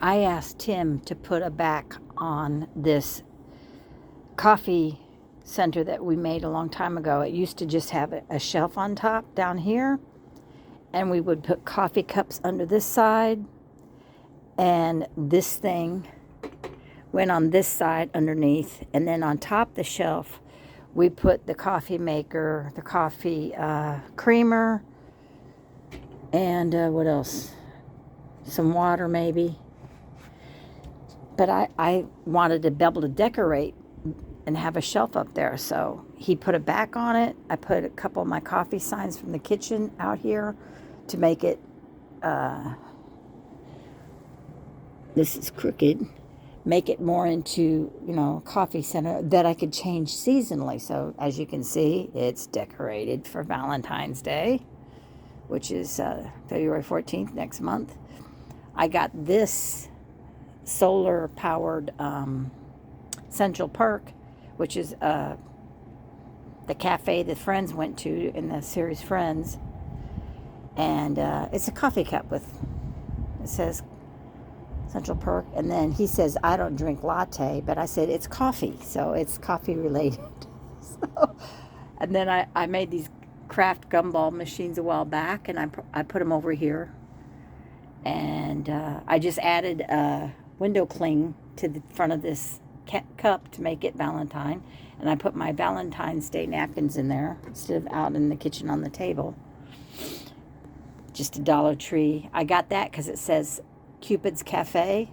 I asked Tim to put a back on this coffee center that we made a long time ago. It used to just have a shelf on top down here, and we would put coffee cups under this side, and this thing went on this side underneath, and then on top the shelf we put the coffee maker, the coffee creamer, and what else? Some water maybe. But I wanted to be able to decorate and have a shelf up there, so he put a back on it. I put a couple of my coffee signs from the kitchen out here to make it, this is crooked, make it more into, coffee center that I could change seasonally. So as you can see, it's decorated for Valentine's Day, which is February 14th, next month. I got this solar powered Central Perk, which is the cafe that Friends went to in the series Friends. And it's a coffee cup with, it says Central Perk. And then he says, I don't drink latte, but I said, it's coffee. So it's coffee related. And then I made these craft gumball machines a while back, and I put them over here. And I just added a window cling to the front of this cup to make it Valentine. And I put my Valentine's Day napkins in there instead of out in the kitchen on the table. Just a Dollar Tree. I got that because it says Cupid's Cafe,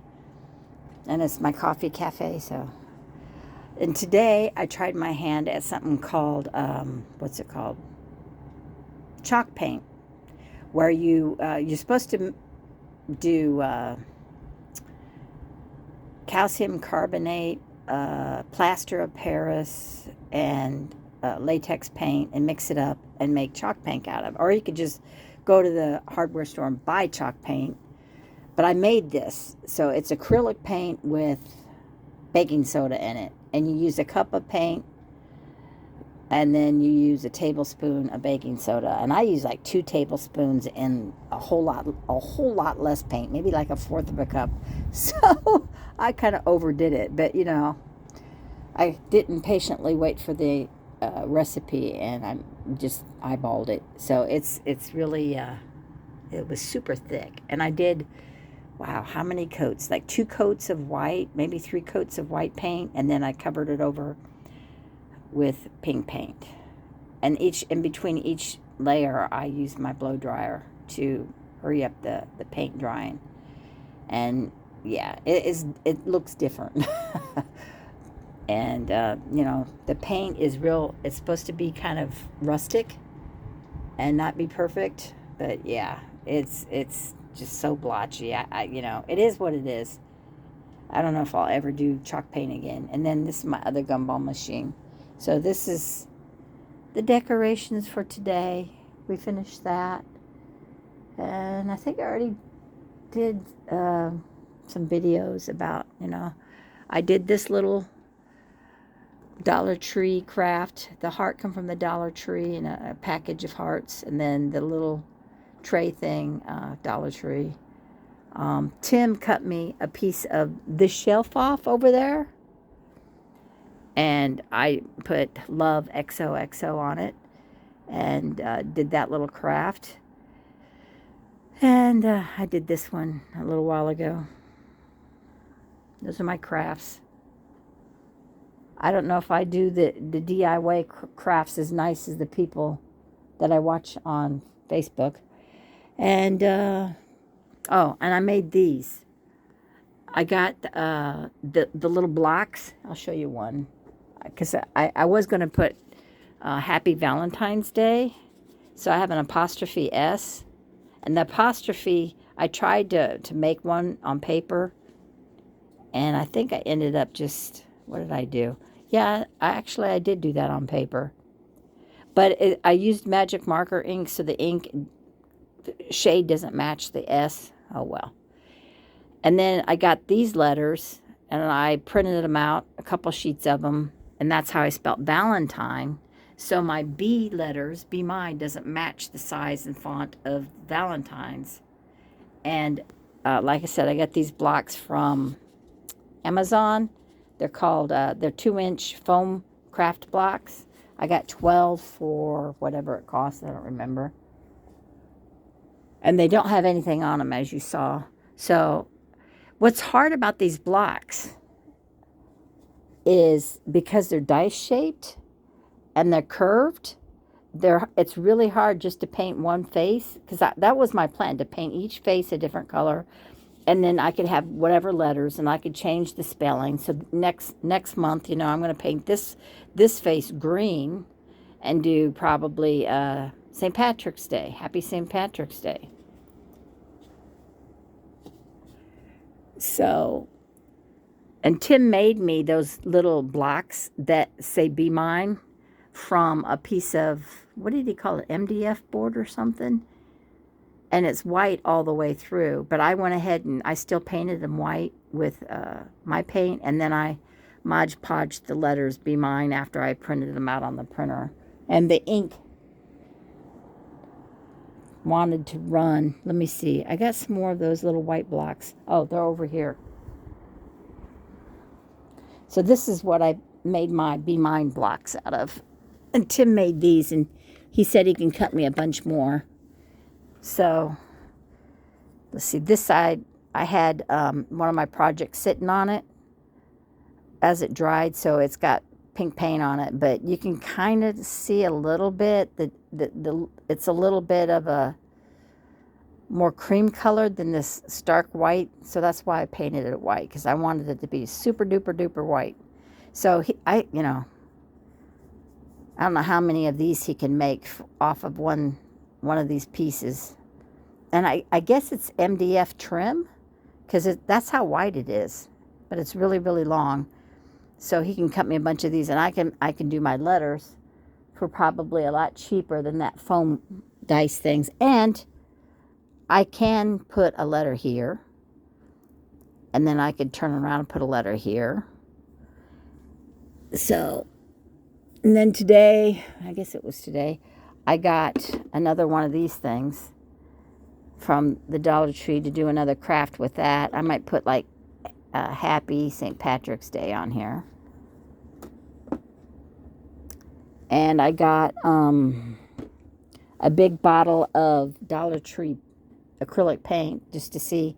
and it's my coffee cafe. So, and today I tried my hand at something called what's it called? Chalk paint, where you're supposed to do calcium carbonate, plaster of Paris, and latex paint, and mix it up and make chalk paint out of it. Or you could just go to the hardware store and buy chalk paint. But I made this. So it's acrylic paint with baking soda in it. And you use a cup of paint, and then you use a tablespoon of baking soda. And I use like 2 tablespoons and a whole lot less paint, maybe like a fourth of a cup. So I kind of overdid it. But, I didn't patiently wait for the recipe, and I just eyeballed it. So it's really, it was super thick. And I did, wow, how many coats? Like 2 coats of white, maybe 3 coats of white paint, and then I covered it over with pink paint. And in between each layer, I used my blow dryer to hurry up the paint drying. And yeah, it looks different. And the paint is real. It's supposed to be kind of rustic and not be perfect, but yeah, it's just so blotchy. It is what it is. I don't know if I'll ever do chalk paint again. And then this is my other gumball machine. So this is the decorations for today. We finished that. And I think I already did some videos about, I did this little Dollar Tree craft. The heart come from the Dollar Tree and a package of hearts. And then the little tray thing, Dollar Tree. Tim cut me a piece of this shelf off over there. And I put Love XOXO on it, and did that little craft. And I did this one a little while ago. Those are my crafts. I don't know if I do the DIY crafts as nice as the people that I watch on Facebook. And, and I made these. I got the little blocks. I'll show you one. Because I was going to put Happy Valentine's Day. So I have an apostrophe S. And the apostrophe, I tried to make one on paper. And I think I ended up just, what did I do? Yeah, I did do that on paper. But I used magic marker ink, so the ink shade doesn't match the S. Oh, well. And then I got these letters, and I printed them out, a couple sheets of them. And that's how I spelled Valentine. So my B letters, Be Mine, doesn't match the size and font of Valentine's. And like I said, I got these blocks from Amazon. They're called, they're 2-inch foam craft blocks. I got 12 for whatever it costs. I don't remember. And they don't have anything on them, as you saw. So what's hard about these blocks is because they're dice shaped and they're curved, it's really hard just to paint one face, because that was my plan, to paint each face a different color, and then I could have whatever letters, and I could change the spelling. So next month, you know, I'm going to paint this face green and do probably St. Patrick's Day. Happy St. Patrick's Day. So, and Tim made me those little blocks that say "Be Mine" from a piece of, what did he call it, MDF board or something? And it's white all the way through. But I went ahead and I still painted them white with my paint, and then I Mod Podged the letters "Be Mine" after I printed them out on the printer. And the ink wanted to run. Let me see. I got some more of those little white blocks. Oh, they're over here. So this is what I made my Be Mine blocks out of. And Tim made these, and he said he can cut me a bunch more. So, let's see. This side, I had one of my projects sitting on it as it dried, so it's got pink paint on it. But you can kind of see a little bit. It's a little bit of a more cream colored than this stark white. So that's why I painted it white, because I wanted it to be super duper duper white. So you know, I don't know how many of these he can make off of one of these pieces. And I guess it's MDF trim, because that's how wide it is. But it's really, really long. So he can cut me a bunch of these, and I can do my letters for probably a lot cheaper than that foam dice things. And I can put a letter here, and then I could turn around and put a letter here. So, and then today, I guess it was today, I got another one of these things from the Dollar Tree to do another craft with that. I might put like Happy St. Patrick's Day on here. And I got a big bottle of Dollar Tree acrylic paint just to see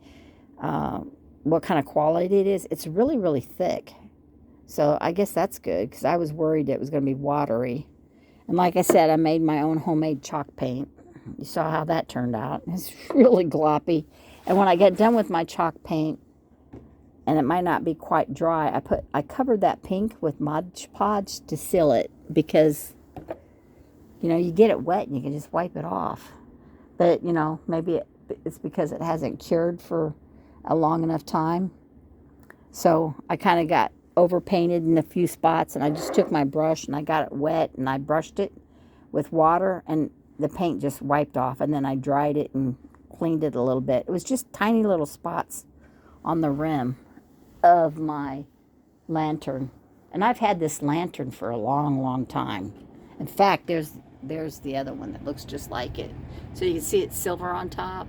what kind of quality it is. It's really, really thick. So I guess that's good, because I was worried it was going to be watery. And like I said, I made my own homemade chalk paint. You saw how that turned out. It's really gloppy. And when I get done with my chalk paint, and it might not be quite dry, I covered that pink with Mod Podge to seal it, because, you know, you get it wet and you can just wipe it off. But, you know, maybe it's because it hasn't cured for a long enough time. So I kind of got overpainted in a few spots, and I just took my brush and I got it wet and I brushed it with water, and the paint just wiped off, and then I dried it and cleaned it a little bit. It was just tiny little spots on the rim of my lantern, and I've had this lantern for a long, long time. In fact, there's the other one that looks just like it. So you can see it's silver on top,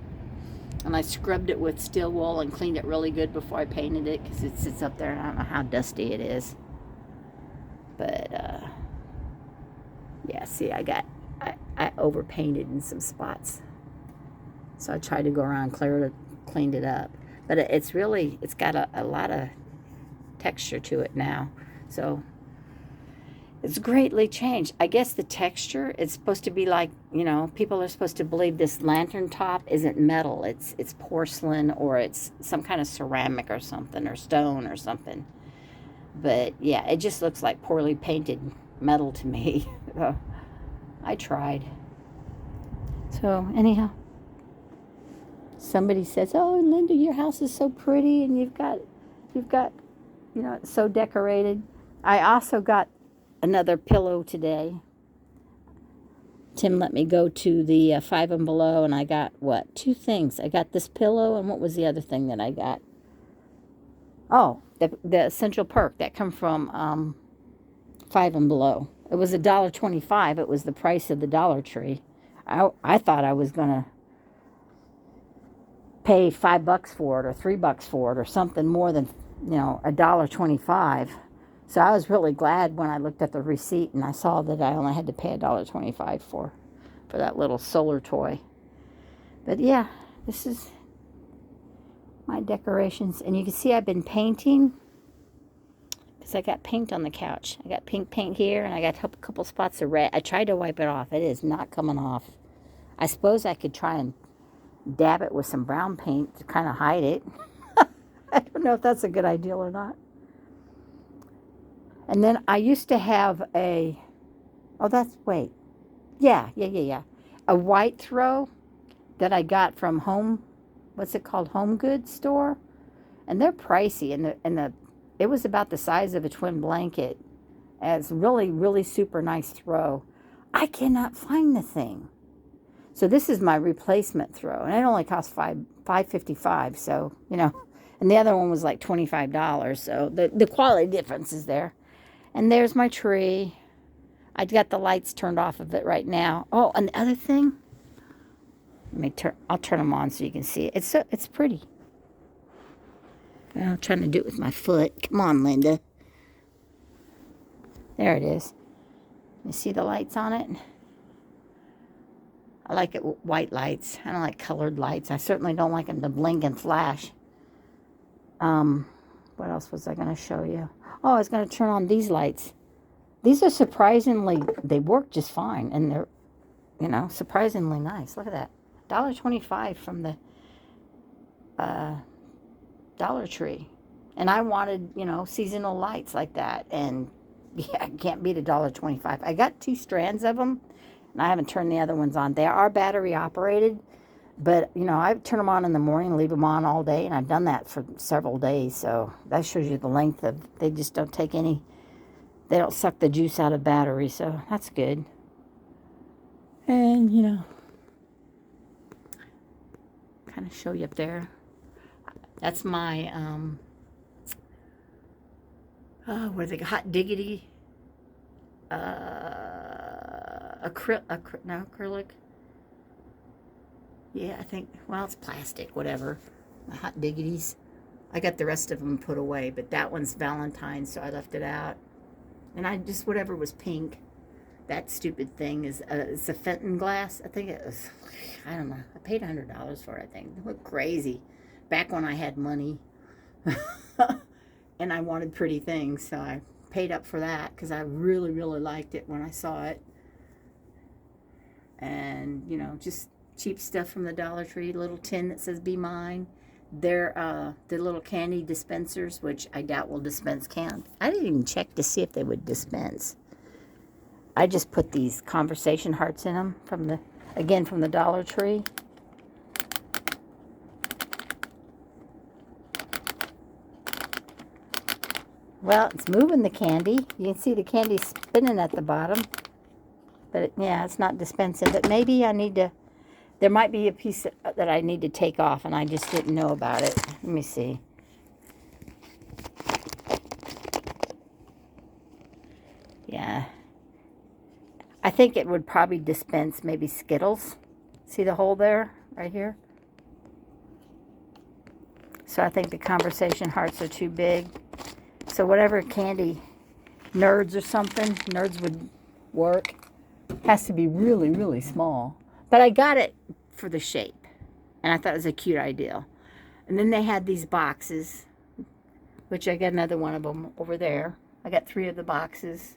and I scrubbed it with steel wool and cleaned it really good before I painted it, because it sits up there and I don't know how dusty it is. But yeah, see, I overpainted in some spots, so I tried to go around and cleaned it up. But it's got a lot of texture to it now. So it's greatly changed. I guess the texture, it's supposed to be like, you know, people are supposed to believe this lantern top isn't metal. It's porcelain, or it's some kind of ceramic or something, or stone or something. But yeah, it just looks like poorly painted metal to me. So I tried. So anyhow, somebody says, "Oh, Linda, your house is so pretty, and you've got, you know, it's so decorated." I also got another pillow today. Tim let me go to the Five and Below, and I got, what, 2 things. I got this pillow, and what was the other thing that I got? Oh, the Essential Perk that come from Five and Below. It was $1.25. It was the price of the Dollar Tree. I thought I was going to pay $5 for it or $3 for it or something more than, $1.25. So I was really glad when I looked at the receipt and I saw that I only had to pay $1.25 for that little solar toy. But yeah, this is my decorations. And you can see I've been painting because I got paint on the couch. I got pink paint here and I got a couple spots of red. I tried to wipe it off. It is not coming off. I suppose I could try and dab it with some brown paint to kind of hide it. I don't know if that's a good idea or not. And then I used to have a white throw that I got from Home Goods store. And they're pricey, and it was about the size of a twin blanket. It's really, really super nice throw. I cannot find the thing. So this is my replacement throw, and it only cost $5.55. So, and the other one was like $25. So the quality difference is there. And there's my tree. I got the lights turned off of it right now. Oh, and the other thing, I'll turn them on so you can see it. It's pretty. I'm trying to do it with my foot. Come on, Linda. There it is. You see the lights on it? I like it with white lights. I don't like colored lights. I certainly don't like them to blink and flash. What else was I going to show you? Oh, I was going to turn on these lights. These are they work just fine. And they're, surprisingly nice. Look at that. $1.25 from the Dollar Tree. And I wanted, seasonal lights like that. And yeah, I can't beat $1.25. I got 2 strands of them. And I haven't turned the other ones on. They are battery operated. But, I turn them on in the morning, leave them on all day. And I've done that for several days. So that shows you the length they just don't they don't suck the juice out of battery. So that's good. And, kind of show you up there. That's my, hot diggity, acrylic. Yeah, I think, it's plastic, whatever. The hot diggities. I got the rest of them put away, but that one's Valentine, so I left it out. And I just, whatever was pink. That stupid thing it's a Fenton glass. I think it was, I don't know. I paid $100 for it, I think. It looked crazy. Back when I had money. And I wanted pretty things, so I paid up for that because I really, really liked it when I saw it. And, just cheap stuff from the Dollar Tree, little tin that says "Be Mine." They're the little candy dispensers, which I doubt will dispense candy. I didn't even check to see if they would dispense. I just put these conversation hearts in them from the Dollar Tree. Well, it's moving the candy. You can see the candy spinning at the bottom. But, it's not dispensing. But maybe there might be a piece that I need to take off, and I just didn't know about it. Let me see. Yeah. I think it would probably dispense maybe Skittles. See the hole there? Right here? So I think the conversation hearts are too big. So whatever candy, Nerds or something, Nerds would work. Has to be really, really small. But I got it for the shape. And I thought it was a cute idea. And then they had these boxes, which I got another one of them over there. I got 3 of the boxes.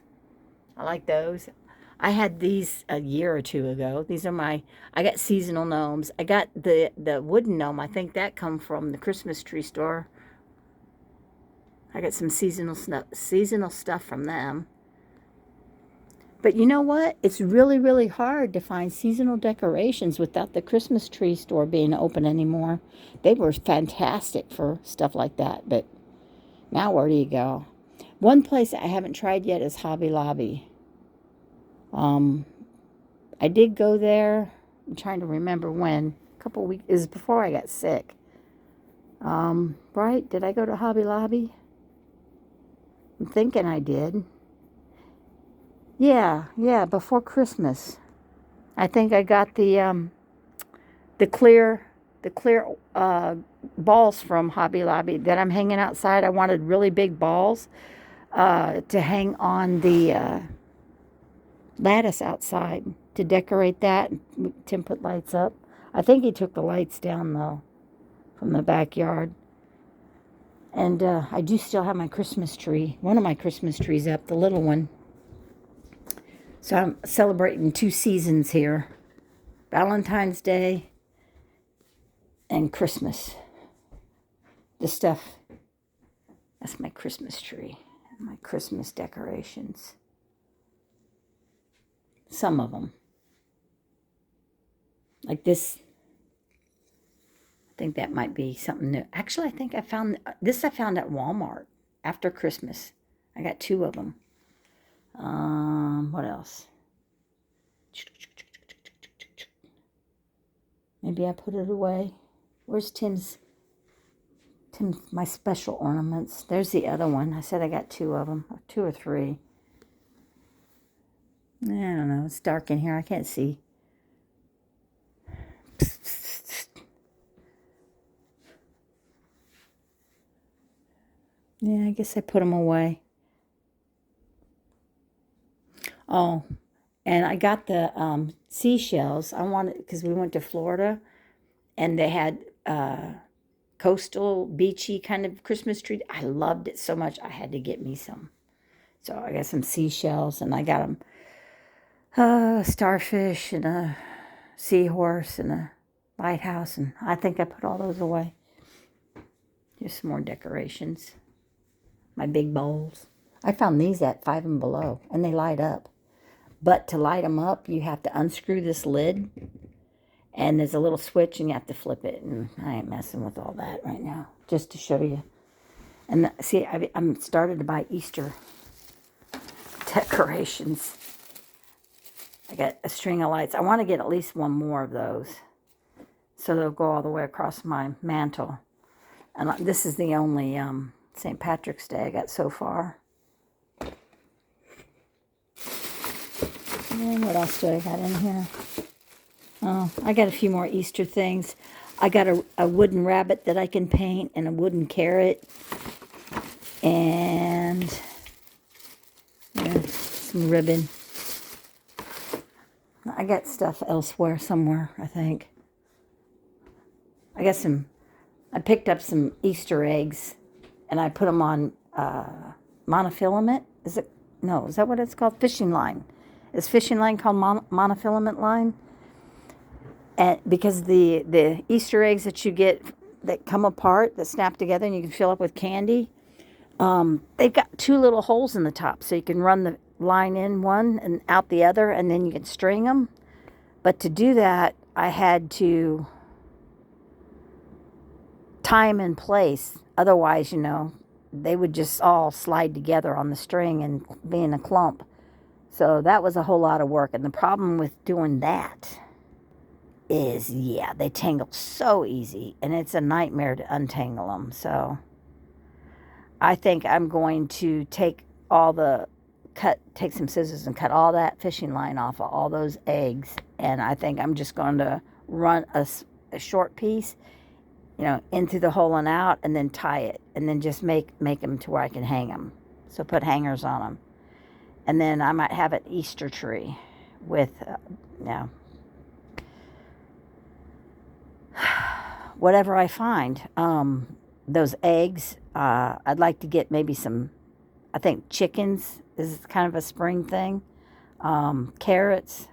I like those. I had these a year or 2 ago. These are I got seasonal gnomes. I got the wooden gnome. I think that come from the Christmas tree store. I got some seasonal stuff from them. But you know what? It's really, really hard to find seasonal decorations without the Christmas tree store being open anymore. They were fantastic for stuff like that. But now where do you go? One place I haven't tried yet is Hobby Lobby. I did go there. I'm trying to remember when. A couple weeks. It was before I got sick. Right? Did I go to Hobby Lobby? I'm thinking I did. Yeah, before Christmas. I think I got the clear the clear balls from Hobby Lobby that I'm hanging outside. I wanted really big balls to hang on the lattice outside to decorate that. Tim put lights up. I think he took the lights down, though, from the backyard. And I do still have my Christmas tree, one of my Christmas trees up, the little one. So I'm celebrating 2 seasons here. Valentine's Day and Christmas. The stuff, that's my Christmas tree, my Christmas decorations. Some of them. Like this. I think that might be something new. Actually, I think I found this. I found at Walmart after Christmas. I got 2 of them. What else? Maybe I put it away. Where's Tim's, my special ornaments? There's the other one. I said I got 2 of them, 2 or 3. I don't know. It's dark in here. I can't see. Yeah, I guess I put them away. Oh, and I got the seashells. I wanted, because we went to Florida, and they had coastal, beachy kind of Christmas tree. I loved it so much, I had to get me some. So I got some seashells, and I got them a starfish and a seahorse and a lighthouse, and I think I put all those away. Here's some more decorations. My big bowls. I found these at Five and Below, and they light up. But to light them up, you have to unscrew this lid, and there's a little switch, and you have to flip it. And I ain't messing with all that right now, just to show you. And see, I'm started to buy Easter decorations. I got a string of lights. I want to get at least one more of those, so they'll go all the way across my mantle. And this is the only St. Patrick's Day I got so far. And what else do I got in here? Oh, I got a few more Easter things. I got a wooden rabbit that I can paint, and a wooden carrot, and some ribbon. I got stuff elsewhere somewhere, I think. I picked up some Easter eggs, and I put them on monofilament. Is that what it's called? Fishing line. Is fishing line called monofilament line? And because the Easter eggs that you get that come apart, that snap together, and you can fill up with candy, they've got 2 little holes in the top, so you can run the line in one and out the other, and then you can string them. But to do that, I had to tie them in place. Otherwise, they would just all slide together on the string and be in a clump. So that was a whole lot of work. And the problem with doing that is, they tangle so easy, and it's a nightmare to untangle them. So I think I'm going to take some scissors and cut all that fishing line off of all those eggs. And I think I'm just going to run a short piece, in through the hole and out, and then tie it, and then just make them to where I can hang them. So put hangers on them. And then I might have an Easter tree with, whatever I find. Those eggs, I'd like to get maybe some, I think chickens is kind of a spring thing. Carrots,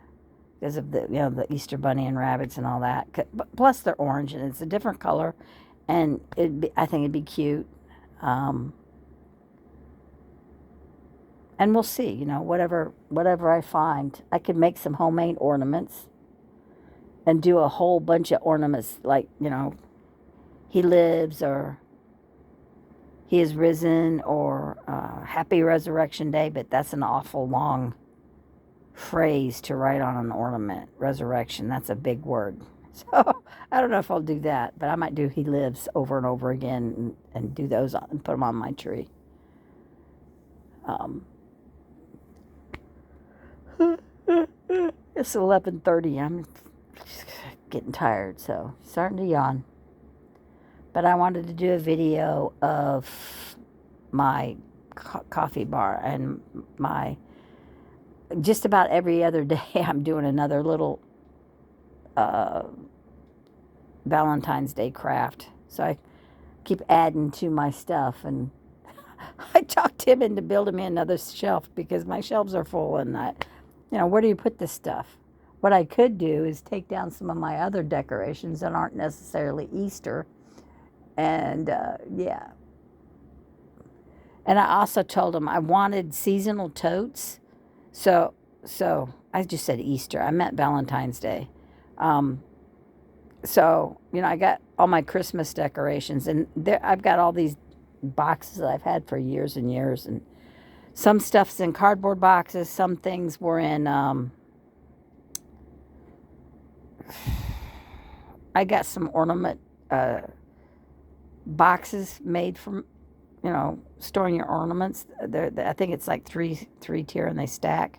because of the Easter bunny and rabbits and all that. Plus they're orange, and it's a different color, and I think it'd be cute. And we'll see, whatever I find. I could make some homemade ornaments and do a whole bunch of ornaments, like, he lives, or he is risen, or happy resurrection day, but that's an awful long phrase to write on an ornament. Resurrection, that's a big word. So I don't know if I'll do that, but I might do he lives over and over again, and do those and put them on my tree. It's 11:30. I'm getting tired, so starting to yawn. But I wanted to do a video of my coffee bar and my, just about every other day I'm doing another little uh, Valentine's Day craft. So I keep adding to my stuff, and I talked him into building me another shelf because my shelves are full, and where do you put this stuff? What I could do is take down some of my other decorations that aren't necessarily Easter, and yeah. And I also told him I wanted seasonal totes, so I just said Easter. I meant Valentine's Day. So I got all my Christmas decorations, and I've got all these boxes that I've had for years and years, and some stuff's in cardboard boxes, some things were in I got some ornament boxes made from storing your ornaments. I think it's like three tier, and they stack,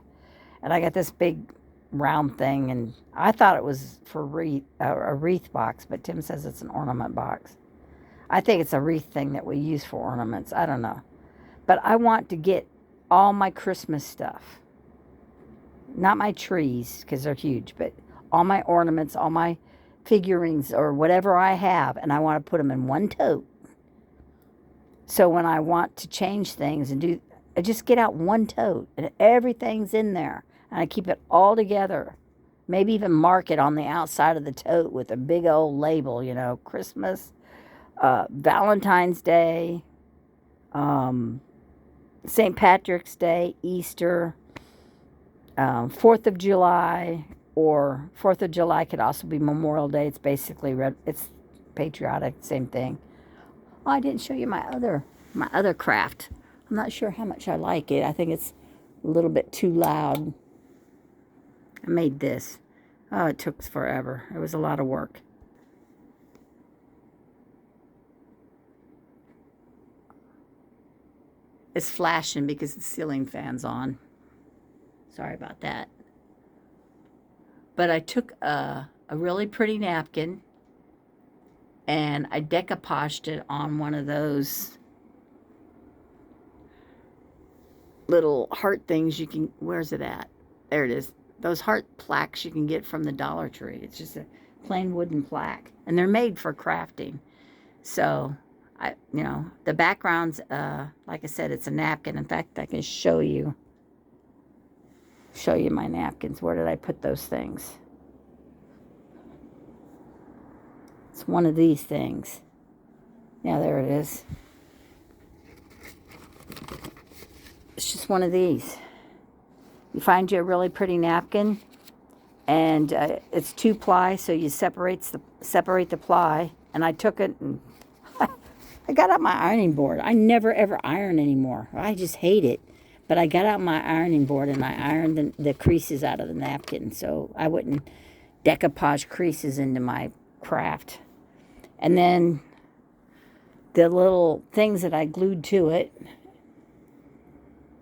and I got this big round thing, and I thought it was for a wreath box, but Tim says it's an ornament box. I think it's a wreath thing that we use for ornaments. I don't know. But I want to get all my Christmas stuff. Not my trees, because they're huge, but all my ornaments, all my figurines, or whatever I have, and I want to put them in one tote. So when I want to change things I just get out one tote, and everything's in there, and I keep it all together. Maybe even mark it on the outside of the tote with a big old label, Christmas, Valentine's Day, St. Patrick's Day, Easter, 4th of July, or 4th of July could also be Memorial Day. It's basically it's patriotic, same thing. Oh, I didn't show you my other craft. I'm not sure how much I like it. I think it's a little bit too loud. I made this. Oh, it took forever. It was a lot of work. It's flashing because the ceiling fan's on. Sorry about that. But I took a really pretty napkin, and I decoupaged it on one of those little heart things you can, where's it at? There it is. Those heart plaques you can get from the Dollar Tree. It's just a plain wooden plaque, and they're made for crafting. So the background's, like I said, it's a napkin. In fact, I can show you my napkins. Where did I put those things? It's one of these things. Yeah, there it is. It's just one of these. You find you a really pretty napkin, and it's 2-ply, so you separate the ply. And I took it and I got out my ironing board. I never ever iron anymore. I just hate it. But I got out my ironing board, and I ironed the creases out of the napkin, so I wouldn't decoupage creases into my craft. And then the little things that I glued to it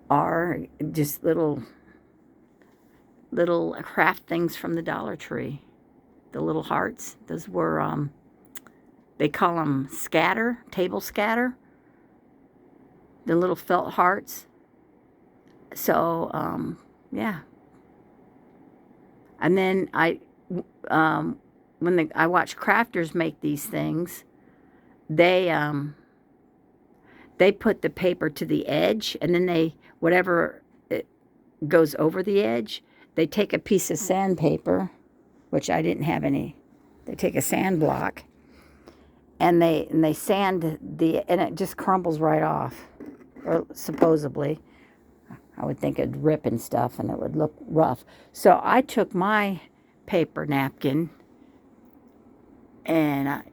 are just little craft things from the Dollar Tree. The little hearts. Those were, they call them table scatter. The little felt hearts. So, yeah. And then I watch crafters make these things, they put the paper to the edge, and then whatever it goes over the edge, they take a piece of sandpaper, which I didn't have any. They take a sand block, and they sand and it just crumbles right off, or supposedly. I would think it'd rip and stuff, and it would look rough. So I took my paper napkin, and I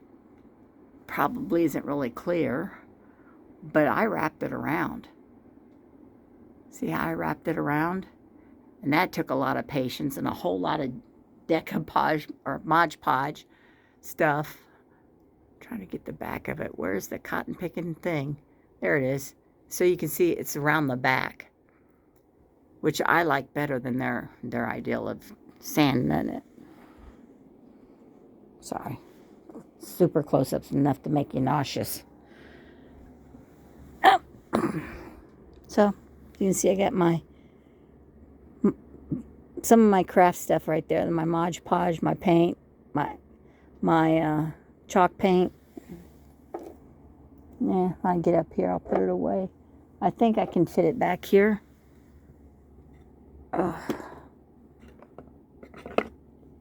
probably isn't really clear, but I wrapped it around. See how I wrapped it around? And that took a lot of patience and a whole lot of decoupage or Mod Podge stuff. I'm trying to get the back of it. Where's the cotton picking thing? There it is. So you can see it's around the back, which I like better than their ideal of sanding it. Sorry. Super close-ups enough to make you nauseous. So, you can see I got some of my craft stuff right there. My Mod Podge, my paint, my chalk paint. Yeah, when I get up here, I'll put it away. I think I can fit it back here.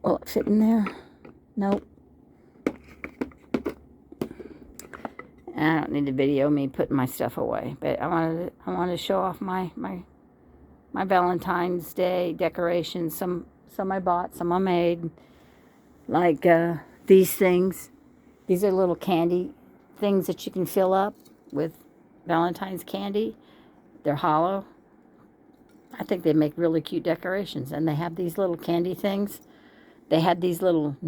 Will it fit in there? Nope. I don't need to video me putting my stuff away, but I wanted to show off my Valentine's Day decorations. Some I bought, some I made. Like these things. These are little candy things that you can fill up with Valentine's candy. They're hollow. I think they make really cute decorations, and they have these little candy things. They had these little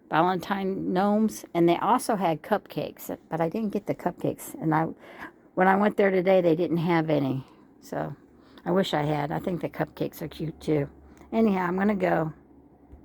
Valentine gnomes, and they also had cupcakes, but I didn't get the cupcakes. And when I went there today, they didn't have any. So I wish I had. I think the cupcakes are cute too. Anyhow, I'm going to go.